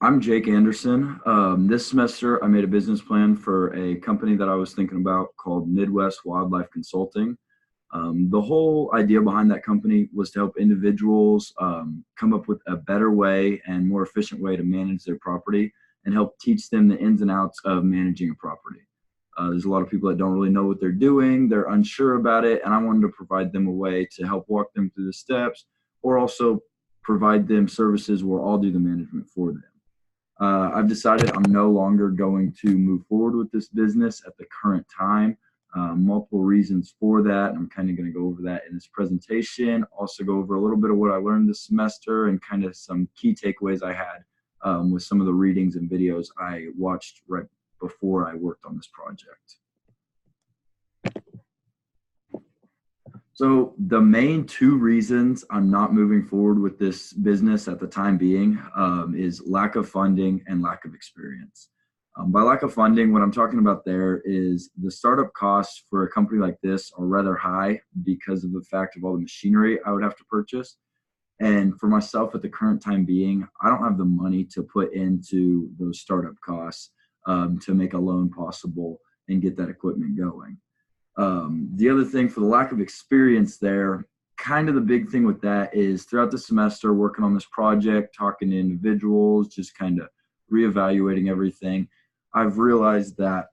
I'm Jake Anderson. This semester, I made a business plan for a company that I was thinking about called Midwest Wildlife Consulting. The whole idea behind that company was to help individuals come up with a better way and more efficient way to manage their property and help teach them the ins and outs of managing a property. There's a lot of people that don't really know what they're doing, they're unsure about it, and I wanted to provide them a way to help walk them through the steps or also provide them services where I'll do the management for them. I've decided I'm no longer going to move forward with this business at the current time. Multiple reasons for that. I'm kind of going to go over that in this presentation. Also go over a little bit of what I learned this semester and kind of some key takeaways I had with some of the readings and videos I watched right before I worked on this project. So the main two reasons I'm not moving forward with this business at the time being is lack of funding and lack of experience. By lack of funding, what I'm talking about there is the startup costs for a company like this are rather high because of the fact of all the machinery I would have to purchase. And for myself at the current time being, I don't have the money to put into those startup costs to make a loan possible and get that equipment going. The other thing for the lack of experience there, kind of the big thing with that is throughout the semester working on this project, talking to individuals, just kind of reevaluating everything, I've realized that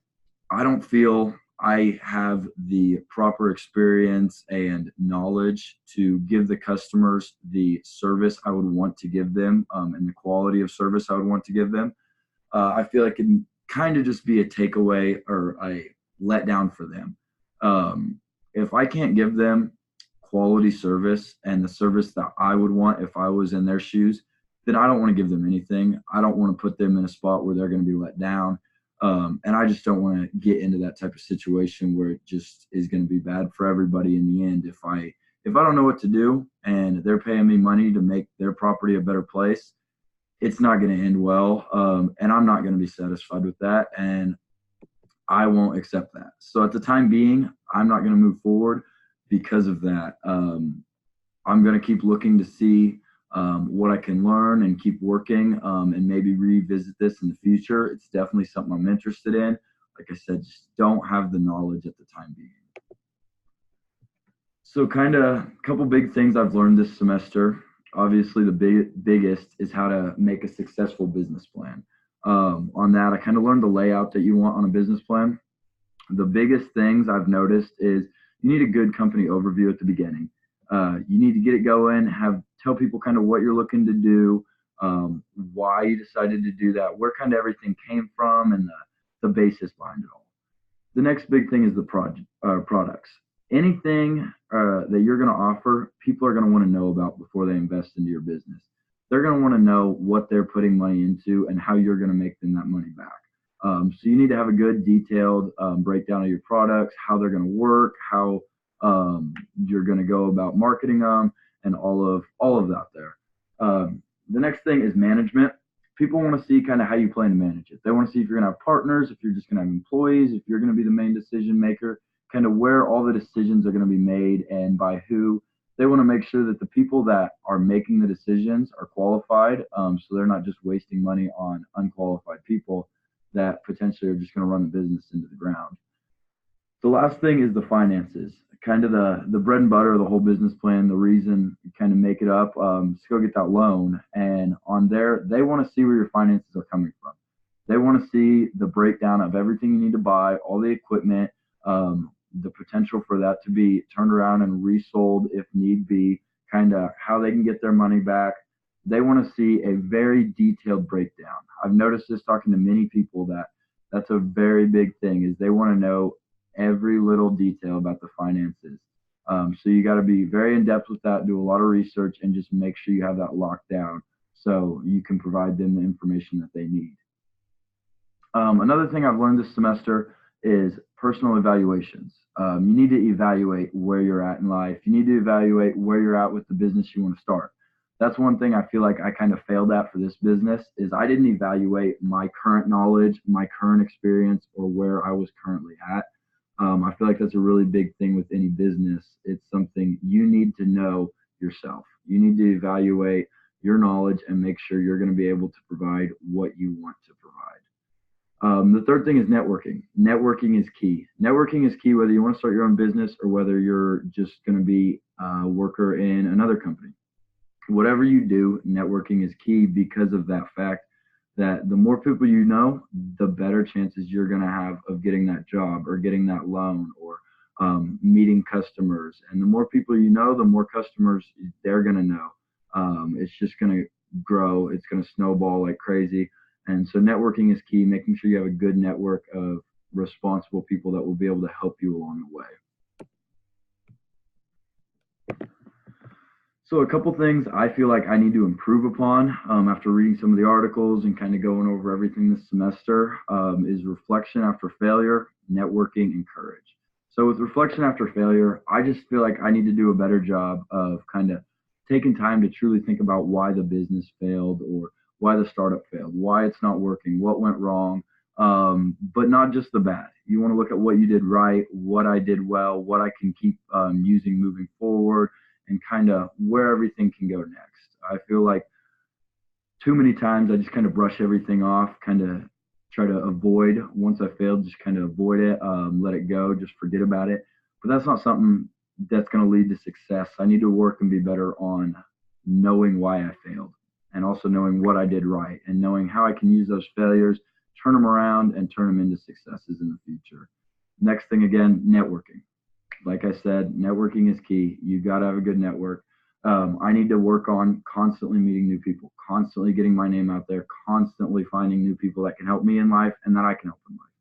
I don't feel I have the proper experience and knowledge to give the customers the service I would want to give them and the quality of service I would want to give them. I feel like it can kind of just be a takeaway or a letdown for them. If I can't give them quality service and the service that I would want if I was in their shoes, then I don't want to give them anything. I don't want to put them in a spot where they're going to be let down. And I just don't want to get into that type of situation where it just is going to be bad for everybody in the end. If I don't know what to do and they're paying me money to make their property a better place, it's not going to end well. And I'm not going to be satisfied with that. And I won't accept that. So at the time being, I'm not going to move forward because of that. I'm going to keep looking to see what I can learn and keep working and maybe revisit this in the future. It's definitely something I'm interested in. Like I said, just don't have the knowledge at the time being. So kind of a couple big things I've learned this semester. Obviously, the biggest is how to make a successful business plan. On that, I kind of learned the layout that you want on a business plan. The biggest things I've noticed is you need a good company overview at the beginning. You need to get it going, tell people kind of what you're looking to do, why you decided to do that, where kind of everything came from, and the basis behind it all. The next big thing is the products. Anything that you're going to offer, people are going to want to know about before they invest into your business. They're going to want to know what they're putting money into and how you're going to make them that money back. So you need to have a good detailed breakdown of your products, how they're going to work, how you're going to go about marketing them, and all of that there. The next thing is management. People want to see kind of how you plan to manage it. They want to see if you're going to have partners, if you're just going to have employees, if you're going to be the main decision maker, kind of where all the decisions are going to be made and by who. They want to make sure that the people that are making the decisions are qualified, so they're not just wasting money on unqualified people that potentially are just going to run the business into the ground. The last thing is the finances, kind of the bread and butter of the whole business plan, the reason you kind of make it up, to go get that loan. And on there, they want to see where your finances are coming from. They want to see the breakdown of everything you need to buy, all the equipment, the potential for that to be turned around and resold if need be, kind of how they can get their money back. They want to see a very detailed breakdown. I've noticed this talking to many people that's a very big thing is they want to know every little detail about the finances. So you got to be very in depth with that, do a lot of research, and just make sure you have that locked down so you can provide them the information that they need. Another thing I've learned this semester is personal evaluations. You need to evaluate where you're at in life. You need to evaluate where you're at with the business you want to start. That's one thing I feel like I kind of failed at for this business is I didn't evaluate my current knowledge, my current experience, or where I was currently at. I feel like that's a really big thing with any business. It's something you need to know yourself. You need to evaluate, your knowledge and make sure you're going to be able to provide what you want to provide. The third thing is networking. Networking is key. Networking is key whether you want to start your own business or whether you're just going to be a worker in another company. Whatever you do, networking is key because of that fact that the more people you know, the better chances you're going to have of getting that job or getting that loan or meeting customers. And the more people you know, the more customers they're going to know. It's just going to grow. It's going to snowball like crazy. And so networking is key, making sure you have a good network of responsible people that will be able to help you along the way. So a couple things I feel like I need to improve upon after reading some of the articles and kind of going over everything this semester is reflection after failure, networking, and courage. So with reflection after failure, I just feel like I need to do a better job of kind of taking time to truly think about why the business failed or why the startup failed, why it's not working, what went wrong, but not just the bad. You want to look at what you did right, what I did well, what I can keep using moving forward, and kind of where everything can go next. I feel like too many times I just kind of brush everything off, kind of try to avoid once I failed, just kind of avoid it, let it go, just forget about it. But that's not something that's going to lead to success. I need to work and be better on knowing why I failed and also knowing what I did right and knowing how I can use those failures, turn them around and turn them into successes in the future. Next thing again, networking. Like I said, networking is key. You got to have a good network. I need to work on constantly meeting new people, constantly getting my name out there, constantly finding new people that can help me in life and that I can help in life.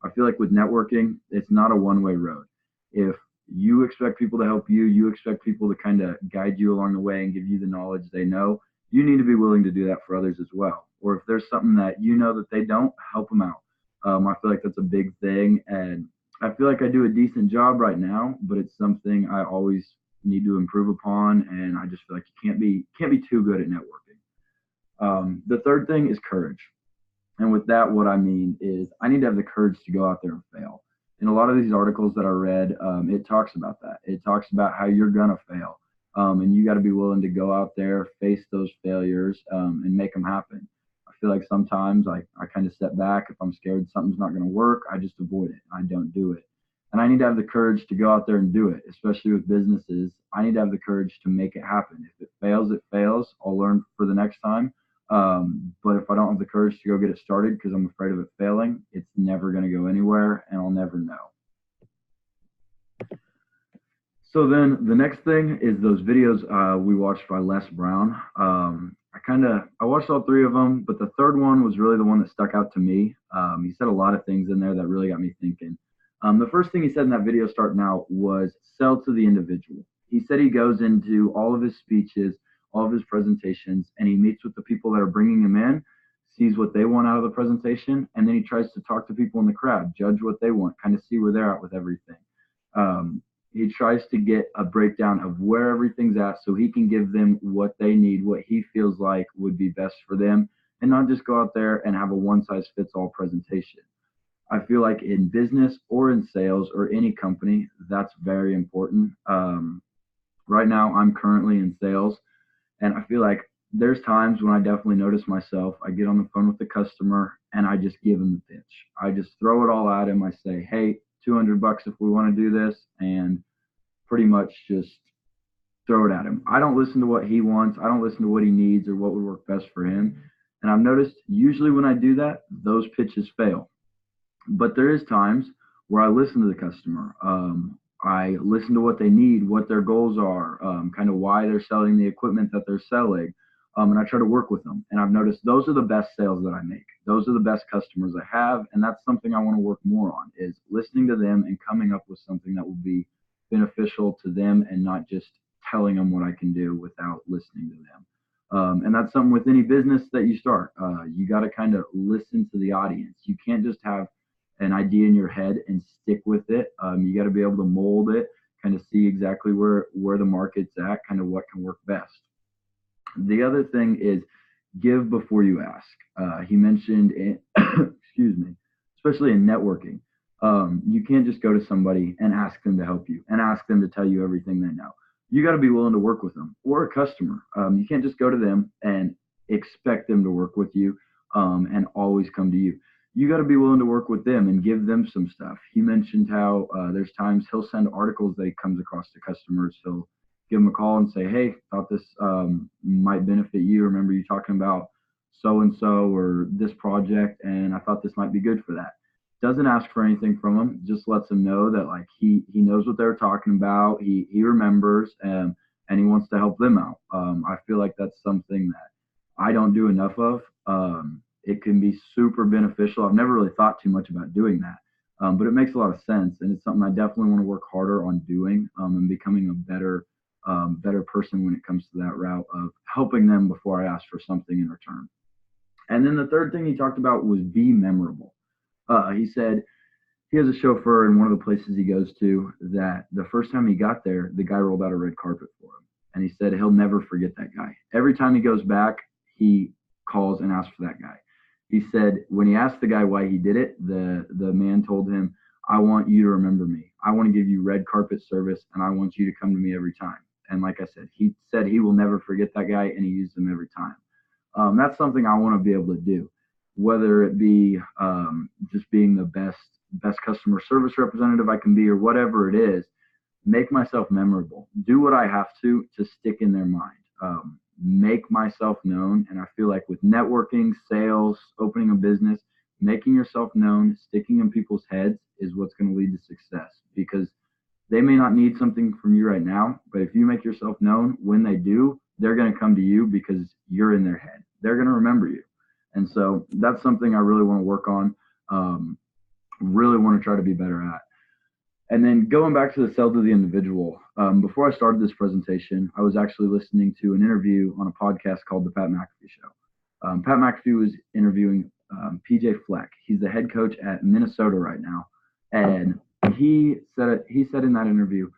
I feel like with networking, it's not a one-way road. If you expect people to help you, you expect people to kind of guide you along the way and give you the knowledge they know, you need to be willing to do that for others as well. Or if there's something that you know that they don't, help them out. I feel like that's a big thing. And I feel like I do a decent job right now, but it's something I always need to improve upon. And I just feel like you can't be too good at networking. The third thing is courage. And with that, what I mean is I need to have the courage to go out there and fail. In a lot of these articles that I read, it talks about that. It talks about how you're going to fail. And you got to be willing to go out there, face those failures, and make them happen. I feel like sometimes I kind of step back. If I'm scared something's not going to work, I just avoid it. I don't do it. And I need to have the courage to go out there and do it, especially with businesses. I need to have the courage to make it happen. If it fails, it fails. I'll learn for the next time. But if I don't have the courage to go get it started because I'm afraid of it failing, it's never going to go anywhere and I'll never know. So then the next thing is those videos we watched by Les Brown. I watched all three of them, but the third one was really the one that stuck out to me. He said a lot of things in there that really got me thinking. The first thing he said in that video starting out was sell to the individual. He said he goes into all of his speeches, all of his presentations, and he meets with the people that are bringing him in, sees what they want out of the presentation, and then he tries to talk to people in the crowd, judge what they want, kind of see where they're at with everything. He tries to get a breakdown of where everything's at so he can give them what they need, what he feels like would be best for them, and not just go out there and have a one-size-fits-all presentation. I feel like in business or in sales or any company, that's very important. Right now, I'm currently in sales, and I feel like there's times when I definitely notice myself. I get on the phone with the customer and I just give him the pitch. I just throw it all at him. I say, hey, $200 if we want to do this, and pretty much just throw it at him. I don't listen to what he wants. I don't listen to what he needs or what would work best for him. And I've noticed usually when I do that, those pitches fail. But there is times where I listen to the customer. I listen to what they need, what their goals are, kind of why they're selling the equipment that they're selling. And I try to work with them. And I've noticed those are the best sales that I make. Those are the best customers I have. And that's something I want to work more on, is listening to them and coming up with something that will be beneficial to them and not just telling them what I can do without listening to them. And that's something with any business that you start. You got to kind of listen to the audience. You can't just have an idea in your head and stick with it. You got to be able to mold it, kind of see exactly where the market's at, kind of what can work best. The other thing is give before you ask. He mentioned, excuse me, especially in networking, you can't just go to somebody and ask them to help you and ask them to tell you everything they know. you got to be willing to work with them, or a customer. You can't just go to them and expect them to work with you and always come to you. You got to be willing to work with them and give them some stuff. He mentioned how there's times he'll send articles that he comes across to customers. He'll give them a call and say, hey, thought this might benefit you. Remember you talking about so and so or this project, and I thought this might be good for that. Doesn't ask for anything from them, just lets them know that like he knows what they're talking about. He remembers, and he wants to help them out. I feel like that's something that I don't do enough of. It can be super beneficial. I've never really thought too much about doing that, but it makes a lot of sense, and it's something I definitely want to work harder on doing, and becoming a better person when it comes to that route of helping them before I ask for something in return. And then the third thing he talked about was be memorable. He said he has a chauffeur in one of the places he goes to that the first time he got there, the guy rolled out a red carpet for him. And he said he'll never forget that guy. Every time he goes back, he calls and asks for that guy. He said when he asked the guy why he did it, the man told him, I want you to remember me. I want to give you red carpet service, and I want you to come to me every time. And like I said he will never forget that guy, and he used him every time. That's something I want to be able to do, whether it be just being the best customer service representative I can be, or whatever it is. Make myself memorable. Do what I have to stick in their mind. Make myself known. And I feel like with networking, sales, opening a business, making yourself known, sticking in people's heads is what's going to lead to success, because they may not need something from you right now, but if you make yourself known, when they do, they're going to come to you because you're in their head. They're going to remember you. And so that's something I really want to work on, really want to try to be better at. And then going back to the sell to the individual, before I started this presentation, I was actually listening to an interview on a podcast called The Pat McAfee Show. Pat McAfee was interviewing PJ Fleck. He's the head coach at Minnesota right now. And he said in that interview,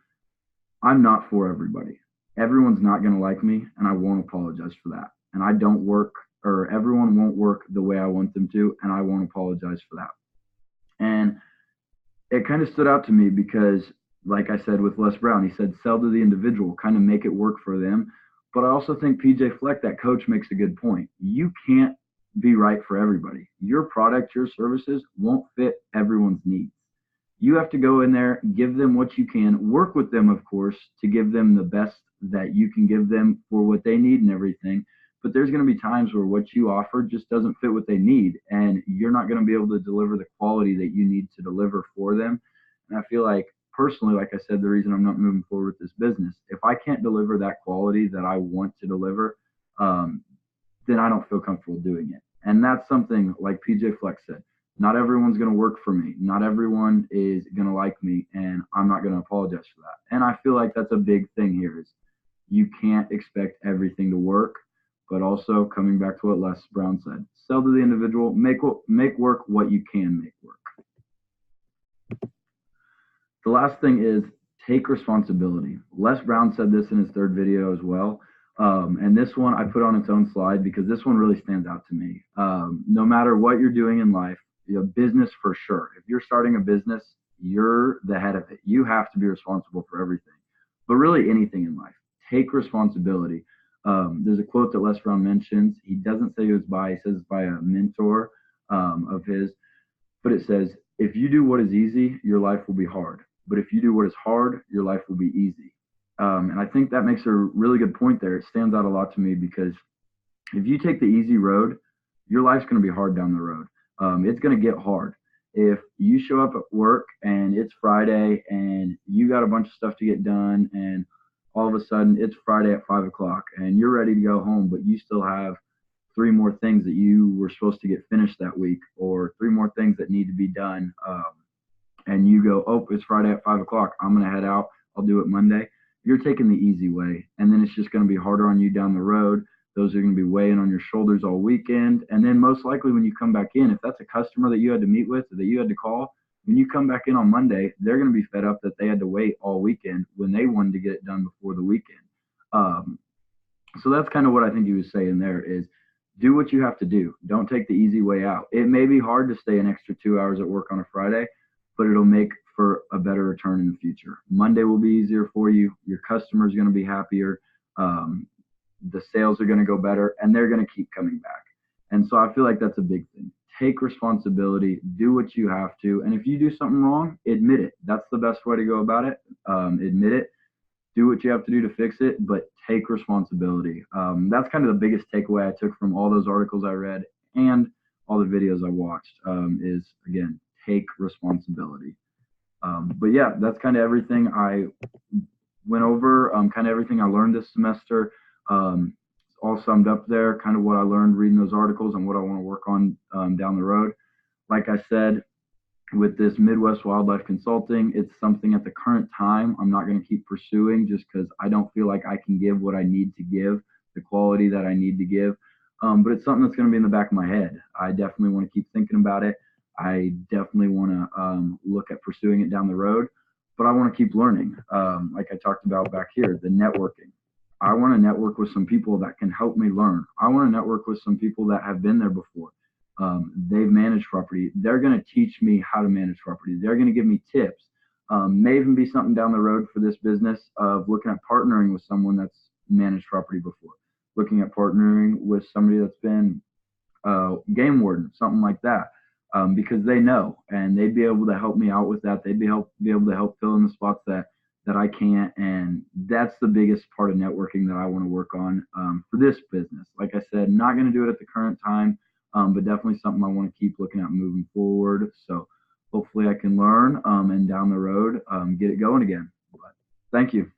I'm not for everybody. Everyone's not going to like me, and I won't apologize for that. And I don't work, or everyone won't work the way I want them to, and I won't apologize for that. And it kind of stood out to me because, like I said with Les Brown, he said sell to the individual, kind of make it work for them. But I also think PJ Fleck, that coach, makes a good point. You can't be right for everybody. Your product, your services won't fit everyone's needs. You have to go in there, give them what you can, work with them, of course, to give them the best that you can give them for what they need and everything. But there's going to be times where what you offer just doesn't fit what they need, and you're not going to be able to deliver the quality that you need to deliver for them. And I feel like, personally, like I said, the reason I'm not moving forward with this business, if I can't deliver that quality that I want to deliver, then I don't feel comfortable doing it. And that's something like PJ Fleck said. Not everyone's going to work for me. Not everyone is going to like me, and I'm not going to apologize for that. And I feel like that's a big thing here is you can't expect everything to work, but also coming back to what Les Brown said, sell to the individual, make work what you can make work. The last thing is take responsibility. Les Brown said this in his third video as well. And this one I put on its own slide because this one really stands out to me. No matter what you're doing in life, business for sure. If you're starting a business, you're the head of it. You have to be responsible for everything. But really anything in life, take responsibility. There's a quote that Les Brown mentions. He doesn't say who it's by. He says it's by a mentor of his. But it says, if you do what is easy, your life will be hard. But if you do what is hard, your life will be easy. And I think that makes a really good point there. It stands out a lot to me because if you take the easy road, your life's going to be hard down the road. It's going to get hard. If you show up at work and it's Friday and you got a bunch of stuff to get done and all of a sudden it's Friday at 5 o'clock and you're ready to go home, but you still have 3 more things that you were supposed to get finished that week, or 3 more things that need to be done. And you go, oh, it's Friday at 5 o'clock. I'm going to head out. I'll do it Monday. You're taking the easy way. And then it's just going to be harder on you down the road. Those are going to be weighing on your shoulders all weekend. And then most likely when you come back in, if that's a customer that you had to meet with or that you had to call, when you come back in on Monday, they're going to be fed up that they had to wait all weekend when they wanted to get it done before the weekend. So that's kind of what I think he was saying there is do what you have to do. Don't take the easy way out. It may be hard to stay an extra 2 hours at work on a Friday, but it'll make for a better return in the future. Monday will be easier for you. Your customer's going to be happier. The sales are going to go better, and they're going to keep coming back. And so I feel like that's a big thing. Take responsibility, do what you have to. And if you do something wrong, admit it. That's the best way to go about it. Admit it, do what you have to do to fix it, but take responsibility. That's kind of the biggest takeaway I took from all those articles I read and all the videos I watched, is, again, take responsibility. But yeah, that's kind of everything I went over, kind of everything I learned this semester. All summed up there, kind of what I learned reading those articles and what I want to work on down the road. Like I said, with this Midwest Wildlife Consulting, it's something at the current time I'm not going to keep pursuing just because I don't feel like I can give what I need to give, the quality that I need to give. But it's something that's going to be in the back of my head. I definitely want to keep thinking about it. I definitely want to look at pursuing it down the road, but I want to keep learning. Like I talked about back here, the networking. I want to network with some people that can help me learn. I want to network with some people that have been there before. They've managed property. They're going to teach me how to manage property. They're going to give me tips. May even be something down the road for this business of looking at partnering with someone that's managed property before, looking at partnering with somebody that's been game warden, something like that, because they know and they'd be able to help me out with that. They'd be able to help fill in the spots that I can't. And that's the biggest part of networking that I want to work on for this business. Like I said, not going to do it at the current time, but definitely something I want to keep looking at moving forward. So hopefully I can learn and down the road get it going again. But thank you.